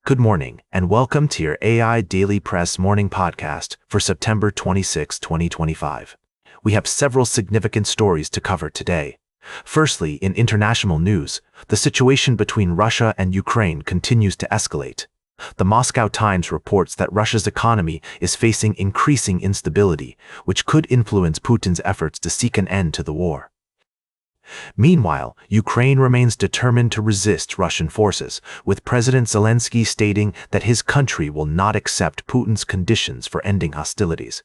Good morning, and welcome to your AI Daily Press Morning Podcast for September 26, 2025. We have several significant stories to cover today. Firstly, in international news, the situation between Russia and Ukraine continues to escalate. The Moscow Times reports that Russia's economy is facing increasing instability, which could influence Putin's efforts to seek an end to the war. Meanwhile, Ukraine remains determined to resist Russian forces, with President Zelensky stating that his country will not accept Putin's conditions for ending hostilities.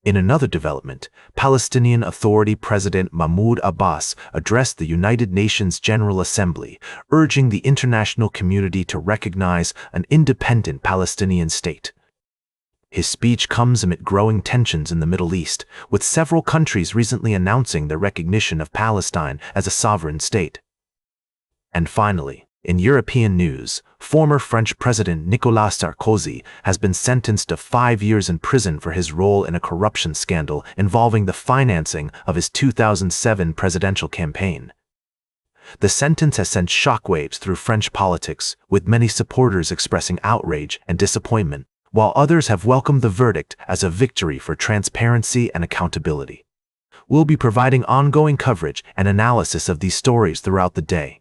In another development, Palestinian Authority President Mahmoud Abbas addressed the United Nations General Assembly, urging the international community to recognize an independent Palestinian state. His speech comes amid growing tensions in the Middle East, with several countries recently announcing their recognition of Palestine as a sovereign state. And finally, in European news, former French President Nicolas Sarkozy has been sentenced to 5 years in prison for his role in a corruption scandal involving the financing of his 2007 presidential campaign. The sentence has sent shockwaves through French politics, with many supporters expressing outrage and disappointment, while others have welcomed the verdict as a victory for transparency and accountability. We'll be providing ongoing coverage and analysis of these stories throughout the day.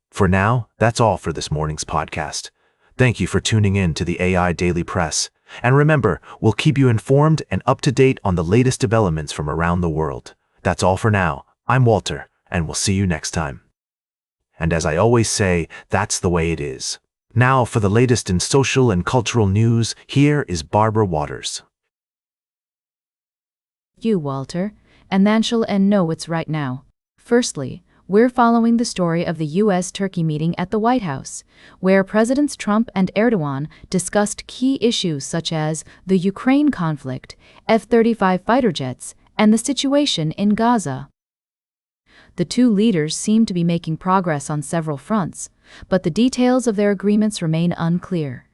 For now, that's all for this morning's podcast. Thank you for tuning in to the AI Daily Press. And remember, we'll keep you informed and up to date on the latest developments from around the world. That's all for now. I'm Walter, and we'll see you next time. And as I always say, that's the way it is. Now, for the latest in social and cultural news, here is Barbara Waters. You, Walter, and then she'll know what's right now. Firstly, we're following the story of the U.S.-Turkey meeting at the White House, where Presidents Trump and Erdogan discussed key issues such as the Ukraine conflict, F-35 fighter jets, and the situation in Gaza. The two leaders seem to be making progress on several fronts, but the details of their agreements remain unclear.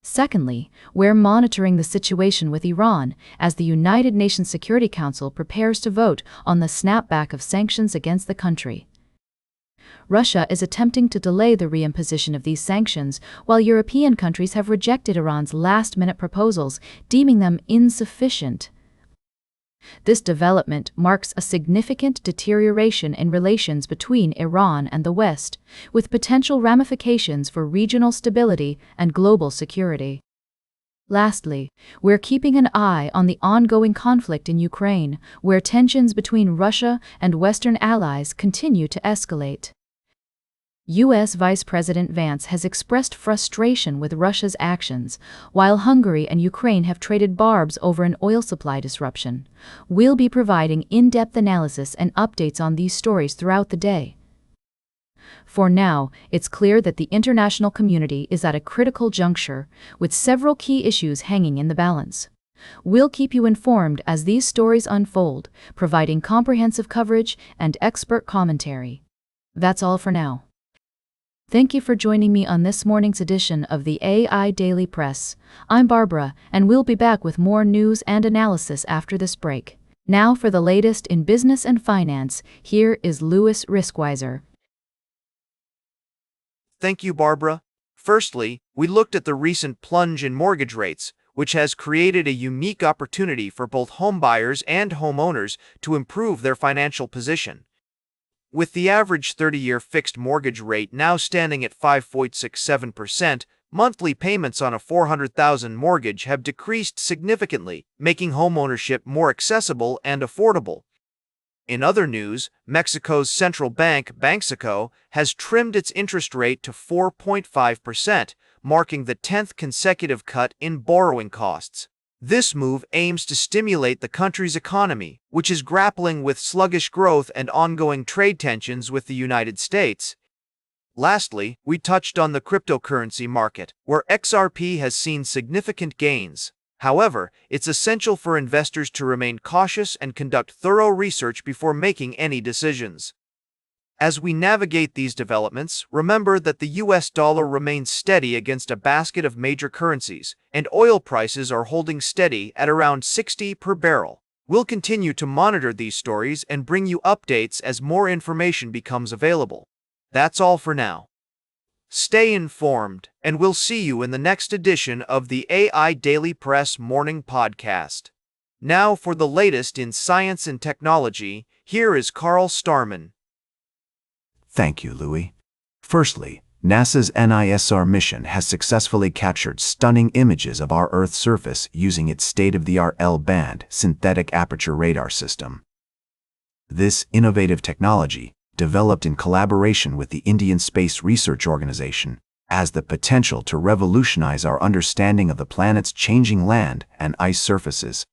Secondly, we're monitoring the situation with Iran as the United Nations Security Council prepares to vote on the snapback of sanctions against the country. Russia is attempting to delay the reimposition of these sanctions, while European countries have rejected Iran's last-minute proposals, deeming them insufficient. This development marks a significant deterioration in relations between Iran and the West, with potential ramifications for regional stability and global security. Lastly, we're keeping an eye on the ongoing conflict in Ukraine, where tensions between Russia and Western allies continue to escalate. U.S. Vice President Vance has expressed frustration with Russia's actions, while Hungary and Ukraine have traded barbs over an oil supply disruption. We'll be providing in-depth analysis and updates on these stories throughout the day. For now, it's clear that the international community is at a critical juncture, with several key issues hanging in the balance. We'll keep you informed as these stories unfold, providing comprehensive coverage and expert commentary. That's all for now. Thank you for joining me on this morning's edition of the AI Daily Press. I'm Barbara, and we'll be back with more news and analysis after this break. Now for the latest in business and finance, here is Louis Riskweiser. Thank you, Barbara. Firstly, we looked at the recent plunge in mortgage rates, which has created a unique opportunity for both homebuyers and homeowners to improve their financial position. With the average 30-year fixed mortgage rate now standing at 5.67%, monthly payments on a $400,000 mortgage have decreased significantly, making homeownership more accessible and affordable. In other news, Mexico's central bank, Banxico, has trimmed its interest rate to 4.5%, marking the 10th consecutive cut in borrowing costs. This move aims to stimulate the country's economy, which is grappling with sluggish growth and ongoing trade tensions with the United States. Lastly, we touched on the cryptocurrency market, where XRP has seen significant gains. However, it's essential for investors to remain cautious and conduct thorough research before making any decisions. As we navigate these developments, remember that the US dollar remains steady against a basket of major currencies, and oil prices are holding steady at around $60 per barrel. We'll continue to monitor these stories and bring you updates as more information becomes available. That's all for now. Stay informed, and we'll see you in the next edition of the AI Daily Press Morning Podcast. Now for the latest in science and technology, here is Carl Starman. Thank you, Louis. Firstly, NASA's NISR mission has successfully captured stunning images of our Earth's surface using its state-of-the-art L-band synthetic aperture radar system. This innovative technology, developed in collaboration with the Indian Space Research Organization, has the potential to revolutionize our understanding of the planet's changing land and ice surfaces.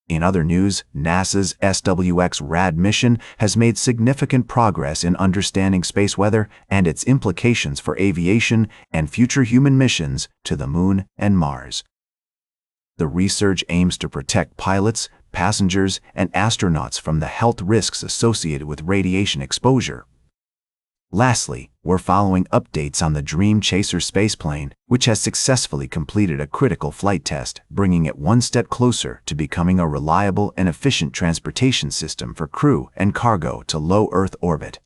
In other news, NASA's SWX-RAD mission has made significant progress in understanding space weather and its implications for aviation and future human missions to the Moon and Mars. The research aims to protect pilots, passengers, and astronauts from the health risks associated with radiation exposure. Lastly, we're following updates on the Dream Chaser spaceplane, which has successfully completed a critical flight test, bringing it one step closer to becoming a reliable and efficient transportation system for crew and cargo to low Earth orbit.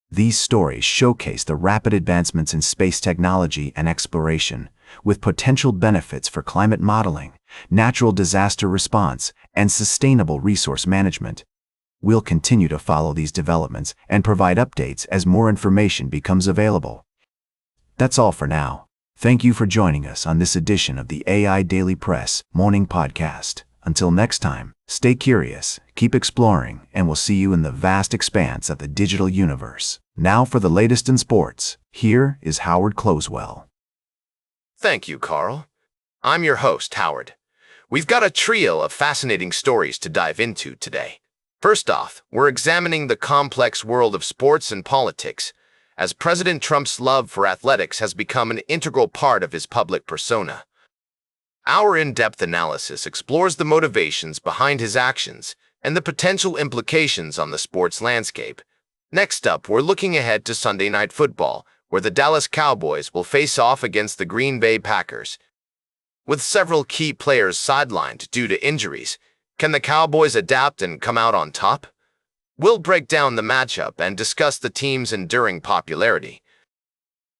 These stories showcase the rapid advancements in space technology and exploration, with potential benefits for climate modeling, natural disaster response, and sustainable resource management. We'll continue to follow these developments and provide updates as more information becomes available. That's all for now. Thank you for joining us on this edition of the AI Daily Press Morning Podcast. Until next time, stay curious, keep exploring, and we'll see you in the vast expanse of the digital universe. Now for the latest in sports, here is Howard Closewell. Thank you, Carl. I'm your host, Howard. We've got a trio of fascinating stories to dive into today. First off, we're examining the complex world of sports and politics, as President Trump's love for athletics has become an integral part of his public persona. Our in-depth analysis explores the motivations behind his actions and the potential implications on the sports landscape. Next up, we're looking ahead to Sunday Night Football, where the Dallas Cowboys will face off against the Green Bay Packers. With several key players sidelined due to injuries, can the Cowboys adapt and come out on top? We'll break down the matchup and discuss the team's enduring popularity.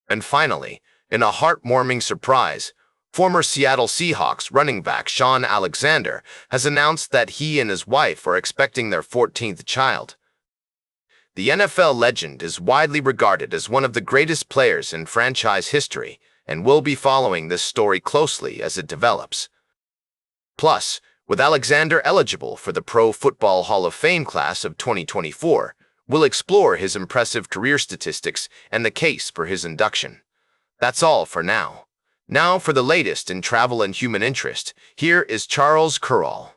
And finally, in a heartwarming surprise, former Seattle Seahawks running back Shaun Alexander has announced that he and his wife are expecting their 14th child. The NFL legend is widely regarded as one of the greatest players in franchise history, and we'll be following this story closely as it develops. Plus, with Alexander eligible for the Pro Football Hall of Fame class of 2024, we'll explore his impressive career statistics and the case for his induction. That's all for now. Now for the latest in travel and human interest, here is Charles Curral.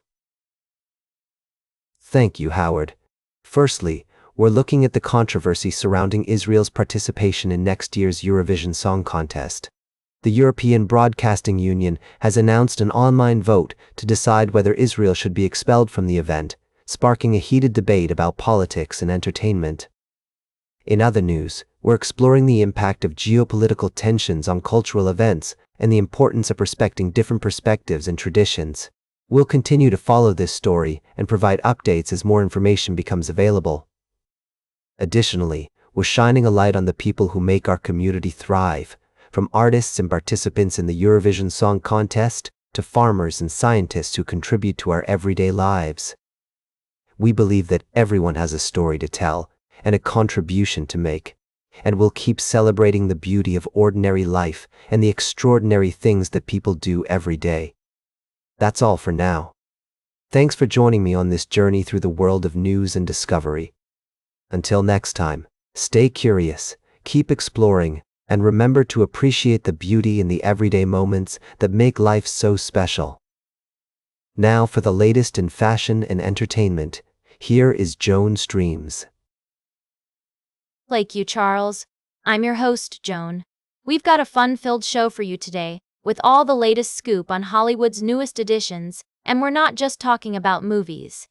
Thank you, Howard. Firstly, we're looking at the controversy surrounding Israel's participation in next year's Eurovision Song Contest. The European Broadcasting Union has announced an online vote to decide whether Israel should be expelled from the event, sparking a heated debate about politics and entertainment. In other news, we're exploring the impact of geopolitical tensions on cultural events and the importance of respecting different perspectives and traditions. We'll continue to follow this story and provide updates as more information becomes available. Additionally, we're shining a light on the people who make our community thrive, from artists and participants in the Eurovision Song Contest to farmers and scientists who contribute to our everyday lives. We believe that everyone has a story to tell and a contribution to make, and we'll keep celebrating the beauty of ordinary life and the extraordinary things that people do every day. That's all for now. Thanks for joining me on this journey through the world of news and discovery. Until next time, stay curious, keep exploring, and remember to appreciate the beauty in the everyday moments that make life so special. Now for the latest in fashion and entertainment, here is Joan Streams. Thank you, Charles. I'm your host, Joan. We've got a fun-filled show for you today, with all the latest scoop on Hollywood's newest additions, and we're not just talking about movies.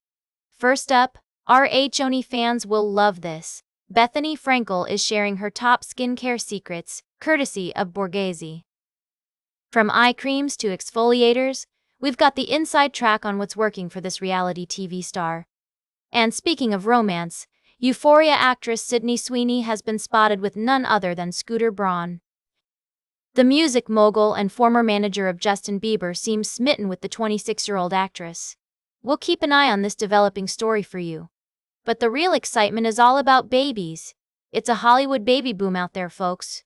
First up, our Joanie fans will love this. Bethany Frankel is sharing her top skincare secrets, courtesy of Borghese. From eye creams to exfoliators, we've got the inside track on what's working for this reality TV star. And speaking of romance, Euphoria actress Sydney Sweeney has been spotted with none other than Scooter Braun. The music mogul and former manager of Justin Bieber seems smitten with the 26-year-old actress. We'll keep an eye on this developing story for you. But the real excitement is all about babies. It's a Hollywood baby boom out there, folks.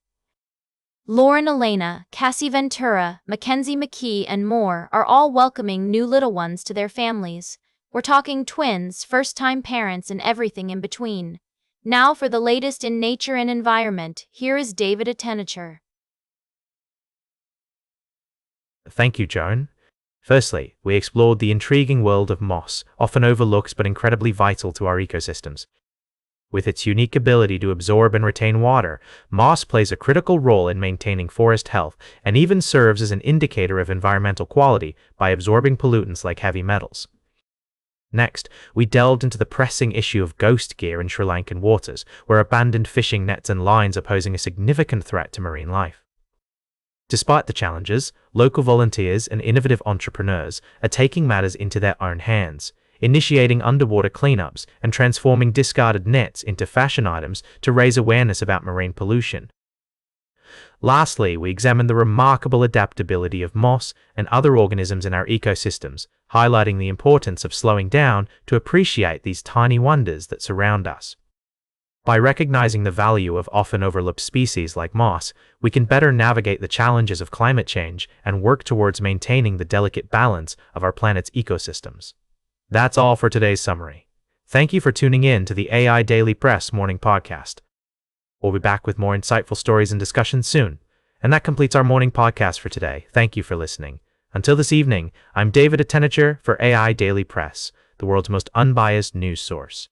Lauren Elena, Cassie Ventura, Mackenzie McKee, and more are all welcoming new little ones to their families. We're talking twins, first-time parents, and everything in between. Now for the latest in nature and environment, here is David Attenacher. Thank you, Joan. Firstly, we explored the intriguing world of moss, often overlooked but incredibly vital to our ecosystems. With its unique ability to absorb and retain water, moss plays a critical role in maintaining forest health and even serves as an indicator of environmental quality by absorbing pollutants like heavy metals. Next, we delved into the pressing issue of ghost gear in Sri Lankan waters, where abandoned fishing nets and lines are posing a significant threat to marine life. Despite the challenges, local volunteers and innovative entrepreneurs are taking matters into their own hands, initiating underwater cleanups and transforming discarded nets into fashion items to raise awareness about marine pollution. Lastly, we examined the remarkable adaptability of moss and other organisms in our ecosystems, highlighting the importance of slowing down to appreciate these tiny wonders that surround us. By recognizing the value of often overlooked species like moss, we can better navigate the challenges of climate change and work towards maintaining the delicate balance of our planet's ecosystems. That's all for today's summary. Thank you for tuning in to the AI Daily Press Morning Podcast. We'll be back with more insightful stories and discussions soon. And that completes our morning podcast for today. Thank you for listening. Until this evening, I'm David Attenacher for AI Daily Press, the world's most unbiased news source.